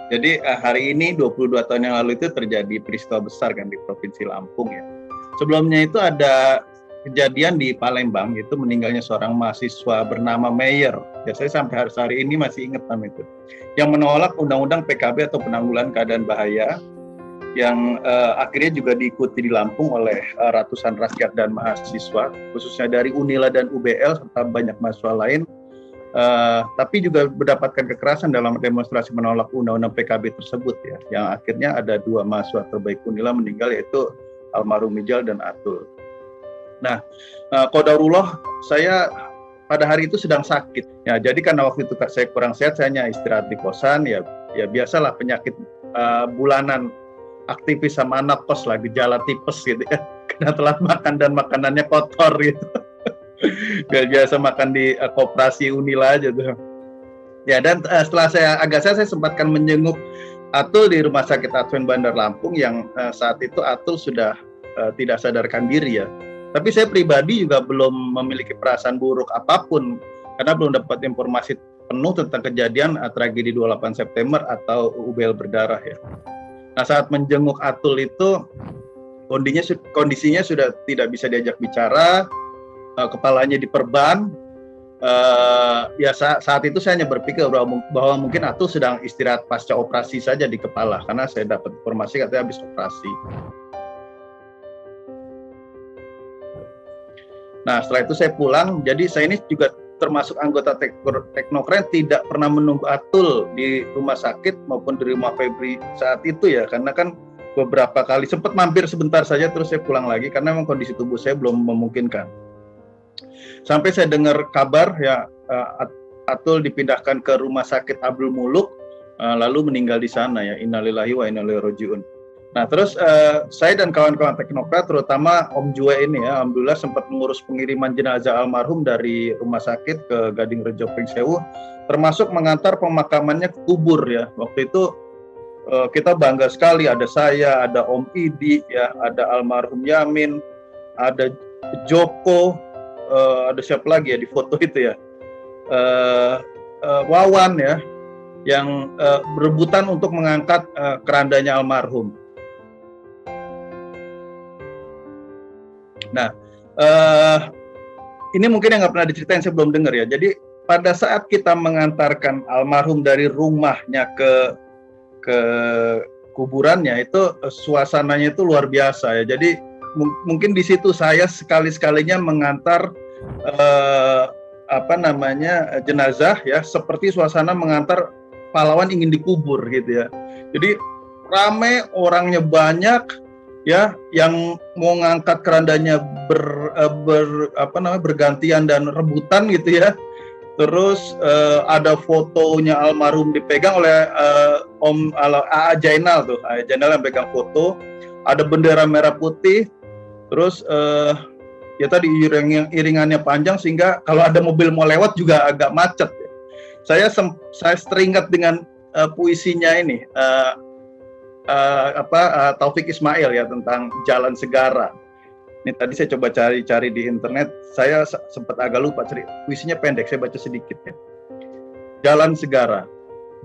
Jadi hari ini 22 tahun yang lalu itu terjadi peristiwa besar kan di Provinsi Lampung ya. Sebelumnya itu ada kejadian di Palembang, itu meninggalnya seorang mahasiswa bernama Mayer. Ya, saya sampai hari ini masih ingat nama itu. Yang menolak undang-undang PKB atau penanggulangan keadaan bahaya, yang akhirnya juga diikuti di Lampung oleh ratusan rakyat dan mahasiswa, khususnya dari Unila dan UBL serta banyak mahasiswa lain. Tapi juga mendapatkan kekerasan dalam demonstrasi menolak undang-undang PKB tersebut ya, yang akhirnya ada 2 mahasiswa terbaik Unila meninggal, yaitu almarhum Mijal dan Atul. Nah, qadarullah saya pada hari itu sedang sakit ya, jadi karena waktu itu saya kurang sehat, saya hanya istirahat di kosan ya biasalah penyakit bulanan aktivis sama anak kos lah, gejala tipes gitu ya, karena telat makan dan makanannya kotor gitu. Biasa makan di koperasi Unila aja tuh. Ya, dan setelah saya sempatkan menjenguk Atul di Rumah Sakit Advent Bandar Lampung, yang saat itu Atul sudah tidak sadarkan diri ya. Tapi saya pribadi juga belum memiliki perasaan buruk apapun karena belum dapat informasi penuh tentang kejadian tragedi 28 September atau UBL berdarah ya. Nah, saat menjenguk Atul itu kondisinya sudah tidak bisa diajak bicara, kepalanya diperban. Ya saat itu saya hanya berpikir bahwa mungkin Atul sedang istirahat pasca operasi saja di kepala, karena saya dapat informasi katanya habis operasi. Nah, setelah itu saya pulang. Jadi saya ini juga termasuk anggota Teknokren tidak pernah menunggu Atul di rumah sakit maupun di rumah Febri saat itu ya, karena kan beberapa kali sempat mampir sebentar saja terus saya pulang lagi karena memang kondisi tubuh saya belum memungkinkan. Sampai saya dengar kabar ya Atul dipindahkan ke Rumah Sakit Abdul Muluk, lalu meninggal di sana ya. Innalillahi wa inna ilaihi rajiun. Nah, terus saya dan kawan-kawan teknokrat, terutama Om Jue ini ya, alhamdulillah sempat mengurus pengiriman jenazah almarhum dari rumah sakit ke Gading Rejo Pringsewu, termasuk mengantar pemakamannya ke kubur ya. Waktu itu kita bangga sekali, ada saya, ada Om Idi ya, ada almarhum Yamin, ada Joko, ada siapa lagi ya di foto itu ya, Wawan ya, yang berebutan untuk mengangkat kerandanya almarhum. Nah, ini mungkin yang nggak pernah diceritain, saya belum dengar ya. Jadi pada saat kita mengantarkan almarhum dari rumahnya ke kuburannya, itu suasananya itu luar biasa ya. Jadi mungkin di situ saya sekali-sekalinya mengantar jenazah ya, seperti suasana mengantar pahlawan ingin dikubur gitu ya. Jadi ramai, orangnya banyak ya, yang mau ngangkat kerandanya bergantian dan rebutan gitu ya. Terus ada fotonya almarhum dipegang oleh Om A.A. Jainal tuh, A.A. Jainal yang pegang foto. Ada bendera merah putih. Terus ya tadi iringannya panjang sehingga kalau ada mobil mau lewat juga agak macet. Saya teringat dengan puisinya ini Taufik Ismail ya, tentang Jalan Segara. Ini tadi saya coba cari di internet, saya sempat agak lupa puisinya pendek, saya baca sedikit ya. Jalan Segara,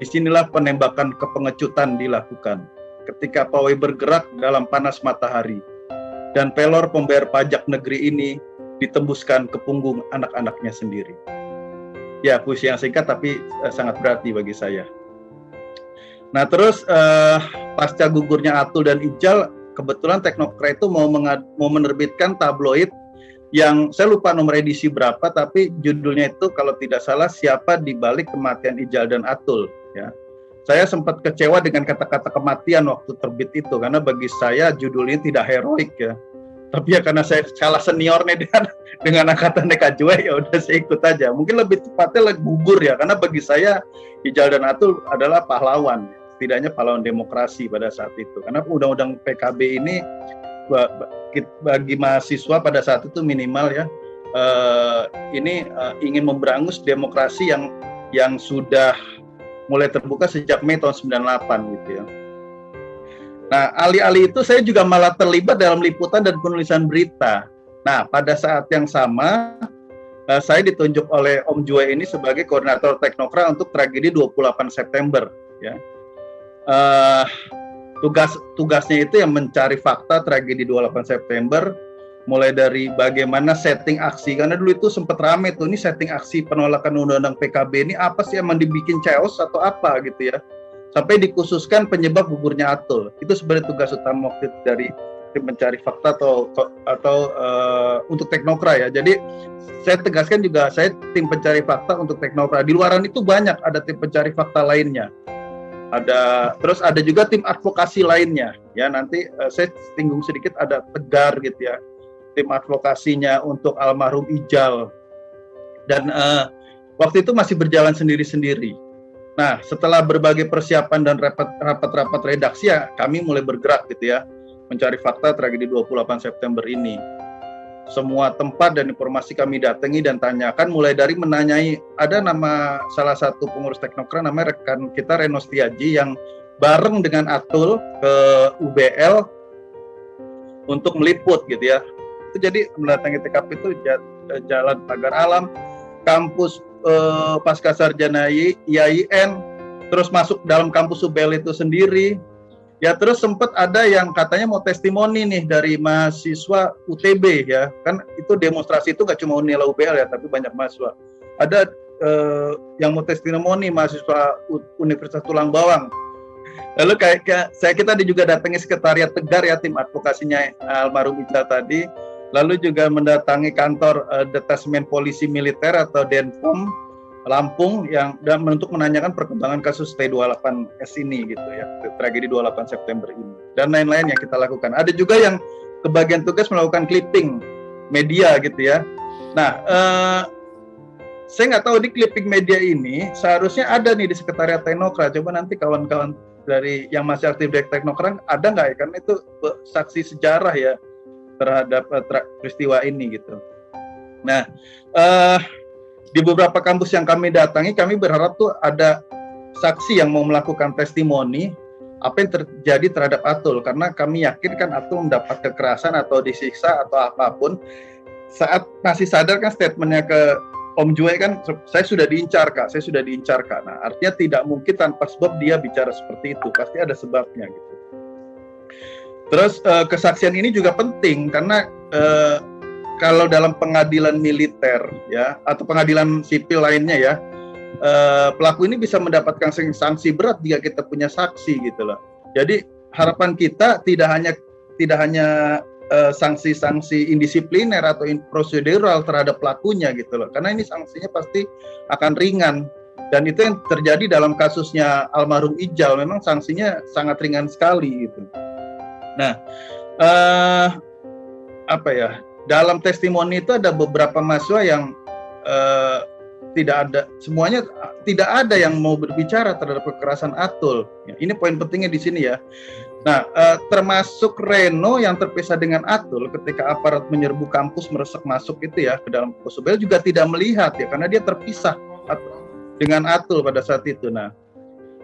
disinilah penembakan kepengecutan dilakukan ketika pawai bergerak dalam panas matahari dan pelor pembayar pajak negeri ini ditembuskan ke punggung anak-anaknya sendiri. Ya, puisi yang singkat tapi sangat berarti bagi saya. Nah, terus pasca gugurnya Atul dan Ijal, kebetulan Teknokrat itu mau menerbitkan tabloid yang saya lupa nomor edisi berapa, tapi judulnya itu kalau tidak salah Siapa di Balik Kematian Ijal dan Atul ya. Saya sempat kecewa dengan kata-kata kematian waktu terbit itu, karena bagi saya judul ini tidak heroik ya. Tapi ya karena saya kalah senior nih dengan angkatan Dekajue, ya udah saya ikut aja. Mungkin lebih tepatnya gugur ya, karena bagi saya Ijal dan Atul adalah pahlawan, setidaknya pahlawan demokrasi pada saat itu. Karena undang-undang PKB ini bagi mahasiswa pada saat itu minimal ya, ingin memberangus demokrasi yang sudah mulai terbuka sejak Mei tahun 98 gitu ya. Nah, alih-alih itu saya juga malah terlibat dalam liputan dan penulisan berita. Nah, pada saat yang sama saya ditunjuk oleh Om Jue ini sebagai koordinator Teknokrat untuk tragedi 28 September ya. uh, tugasnya itu yang mencari fakta tragedi 28 September, mulai dari bagaimana setting aksi, karena dulu itu sempat rame tuh, ini setting aksi penolakan undang-undang PKB ini apa sih, emang dibikin chaos atau apa gitu ya, sampai dikhususkan penyebab gugurnya Atul. Itu sebenarnya tugas utama waktu itu dari tim pencari fakta atau untuk Teknokra ya. Jadi saya tegaskan juga, saya tim pencari fakta untuk Teknokra. Di luaran itu banyak ada tim pencari fakta lainnya. Terus ada juga tim advokasi lainnya ya. Nanti saya singgung sedikit, ada Tegar gitu ya, tim advokasinya untuk almarhum Ijal, dan waktu itu masih berjalan sendiri-sendiri. Nah, setelah berbagai persiapan dan rapat-rapat redaksi ya, kami mulai bergerak gitu ya, mencari fakta tragedi 28 September ini. Semua tempat dan informasi kami datangi dan tanyakan, mulai dari menanyai, ada nama salah satu pengurus Teknokra, namanya rekan kita Reno Setiaji, yang bareng dengan Atul ke UBL untuk meliput gitu ya. Itu jadi mendatangi TKP itu Jalan Pagar Alam, kampus Pasca Sarjana IAIN, terus masuk dalam kampus UBL itu sendiri. Ya, terus sempat ada yang katanya mau testimoni nih dari mahasiswa UTB ya, kan itu demonstrasi itu nggak cuma Unila UBL ya, tapi banyak mahasiswa. Ada yang mau testimoni mahasiswa Universitas Tulang Bawang. Lalu kita juga datangi sekretariat Tegar ya, tim advokasinya almarhum Ijal tadi. Lalu juga mendatangi kantor Detasmen Polisi Militer atau Denpom Lampung dan untuk menanyakan perkembangan kasus T28S ini gitu ya, tragedi 28 September ini, dan lain-lain yang kita lakukan. Ada juga yang kebagian tugas melakukan clipping media gitu ya. Nah, saya nggak tahu di clipping media ini seharusnya ada nih di sekretariat Teknokra. Coba nanti kawan-kawan dari yang masih aktif di Teknokra ada nggak ya, karena itu saksi sejarah ya terhadap peristiwa ini gitu. Nah, di beberapa kampus yang kami datangi, kami berharap tuh ada saksi yang mau melakukan testimoni apa yang terjadi terhadap Atul, karena kami yakin kan Atul mendapat kekerasan atau disiksa atau apapun. Saat masih sadar kan statementnya ke Om Jue kan, saya sudah diincar Kak, saya sudah diincar Kak. Nah, artinya tidak mungkin tanpa sebab dia bicara seperti itu, pasti ada sebabnya gitu. Terus kesaksian ini juga penting karena kalau dalam pengadilan militer ya atau pengadilan sipil lainnya ya, pelaku ini bisa mendapatkan sanksi berat jika kita punya saksi gitu loh. Jadi harapan kita tidak hanya sanksi-sanksi indisipliner atau prosedural terhadap pelakunya gitu loh, karena ini sanksinya pasti akan ringan, dan itu yang terjadi dalam kasusnya almarhum Ijal, memang sanksinya sangat ringan sekali gitu. Nah, dalam testimoni itu ada beberapa mahasiswa yang tidak ada yang mau berbicara terhadap kekerasan Atul. Ya, ini poin pentingnya di sini ya. Nah, termasuk Reno yang terpisah dengan Atul ketika aparat menyerbu kampus meresek masuk itu ya ke dalam kampus UBL juga tidak melihat ya, karena dia terpisah dengan Atul pada saat itu. Nah,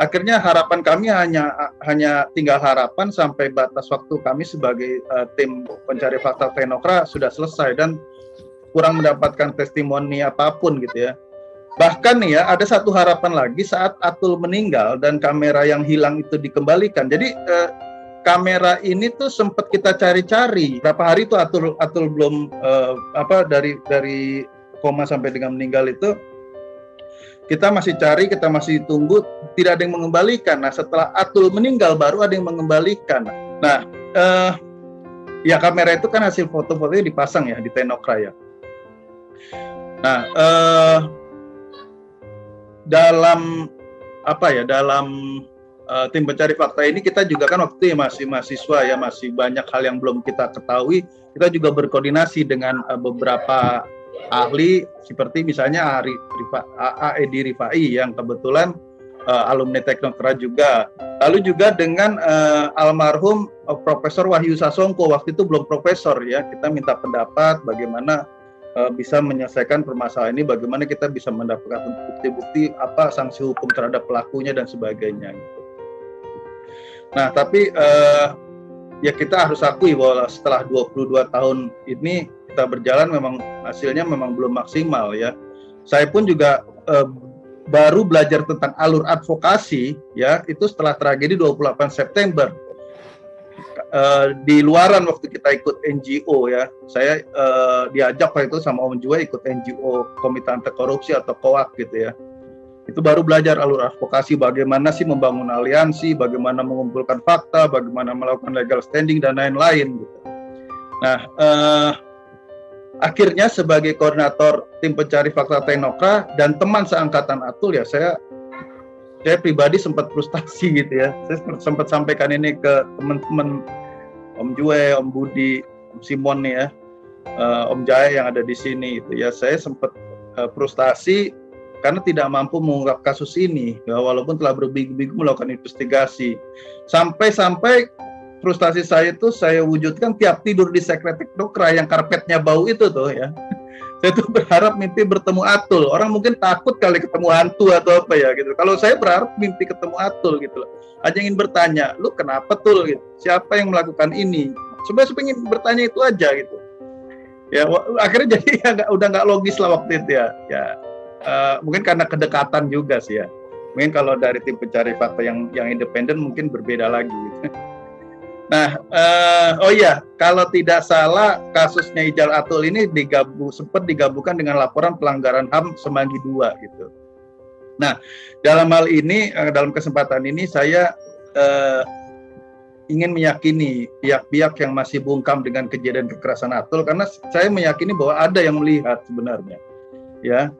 akhirnya harapan kami hanya tinggal harapan sampai batas waktu kami sebagai tim pencari fakta Teknokra sudah selesai dan kurang mendapatkan testimoni apapun gitu ya. Bahkan nih ya, ada satu harapan lagi saat Atul meninggal dan kamera yang hilang itu dikembalikan. Jadi kamera ini tuh sempat kita cari-cari. Berapa hari itu Atul belum dari koma sampai dengan meninggal itu kita masih cari, kita masih tunggu, tidak ada yang mengembalikan. Nah, setelah Atul meninggal baru ada yang mengembalikan. Nah, ya kamera itu kan hasil foto-fotonya dipasang ya di Teknokra ya. Nah, dalam tim pencari fakta ini kita juga kan waktu itu masih mahasiswa ya, masih banyak hal yang belum kita ketahui. Kita juga berkoordinasi dengan beberapa ahli seperti misalnya Edi Rifai yang kebetulan alumni Teknokra juga. Lalu juga dengan almarhum Profesor Wahyu Sasongko, waktu itu belum profesor ya. Kita minta pendapat bagaimana bisa menyelesaikan permasalahan ini, bagaimana kita bisa mendapatkan bukti-bukti apa sanksi hukum terhadap pelakunya dan sebagainya. Nah, tapi ya kita harus akui bahwa setelah 22 tahun ini kita berjalan memang hasilnya memang belum maksimal ya. Saya pun juga baru belajar tentang alur advokasi ya itu setelah tragedi 28 September. Di luaran waktu kita ikut NGO ya, saya diajak waktu itu sama Om Jue ikut NGO Komite Anti Korupsi atau KOAK gitu ya. Itu baru belajar alur advokasi, bagaimana sih membangun aliansi, bagaimana mengumpulkan fakta, bagaimana melakukan legal standing dan lain-lain gitu. Nah, akhirnya sebagai koordinator tim pencari fakta Teknokra dan teman seangkatan Atul ya, saya pribadi sempat frustasi gitu ya. Saya sempat sampaikan ini ke teman-teman Om Jue, Om Budi, Om Simon nih ya, Om Jaya yang ada di sini itu ya. Saya sempat frustasi karena tidak mampu mengungkap kasus ini ya, walaupun telah berminggu-minggu melakukan investigasi. Sampai frustasi saya itu saya wujudkan tiap tidur di sekretariat Teknokra yang karpetnya bau itu tuh ya. Saya tuh berharap mimpi bertemu Atul. Orang mungkin takut kali ketemu hantu atau apa ya gitu. Kalau saya berharap mimpi ketemu Atul gitu loh. Aja ingin bertanya, lu kenapa Tul gitu? Siapa yang melakukan ini? Sebenarnya pengen bertanya itu aja gitu. Ya akhirnya jadi ya, udah nggak logis lah waktu itu ya. Mungkin karena kedekatan juga sih ya. Mungkin kalau dari tim pencari fakta yang independen mungkin berbeda lagi gitu. Nah, oh iya, kalau tidak salah kasusnya Ijal Atul ini sempat digabungkan dengan laporan pelanggaran HAM Semanggi II gitu. Nah, dalam hal ini, dalam kesempatan ini saya ingin meyakini pihak-pihak yang masih bungkam dengan kejadian kekerasan Atul, karena saya meyakini bahwa ada yang melihat sebenarnya, ya,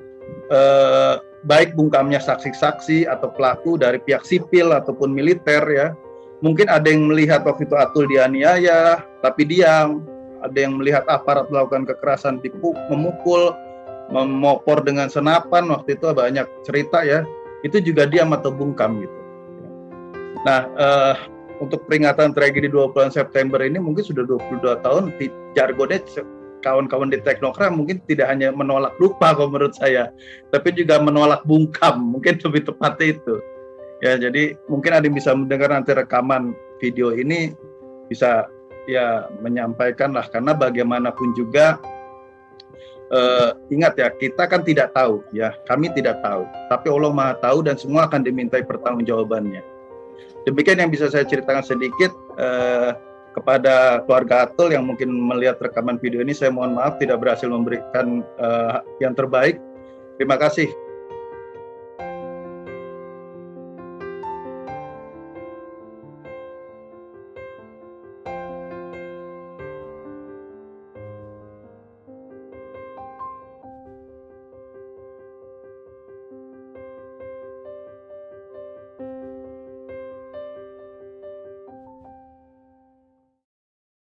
baik bungkamnya saksi-saksi atau pelaku dari pihak sipil ataupun militer ya. Mungkin ada yang melihat waktu itu Atul dianiaya, tapi diam. Ada yang melihat aparat melakukan kekerasan, memukul, memopor dengan senapan, waktu itu banyak cerita ya. Itu juga diam atau bungkam gitu. Nah, untuk peringatan tragedi 28 September ini mungkin sudah 22 tahun, jargonnya kawan-kawan di Teknokra mungkin tidak hanya menolak lupa kalau menurut saya, tapi juga menolak bungkam, mungkin lebih tepatnya itu. Ya, jadi mungkin ada yang bisa mendengar nanti rekaman video ini, bisa ya menyampaikan lah, karena bagaimanapun juga ingat ya, kita kan tidak tahu ya, kami tidak tahu, tapi Allah Maha tahu dan semua akan dimintai pertanggungjawabannya. Demikian yang bisa saya ceritakan sedikit. Kepada keluarga Atul yang mungkin melihat rekaman video ini, saya mohon maaf tidak berhasil memberikan yang terbaik. Terima kasih.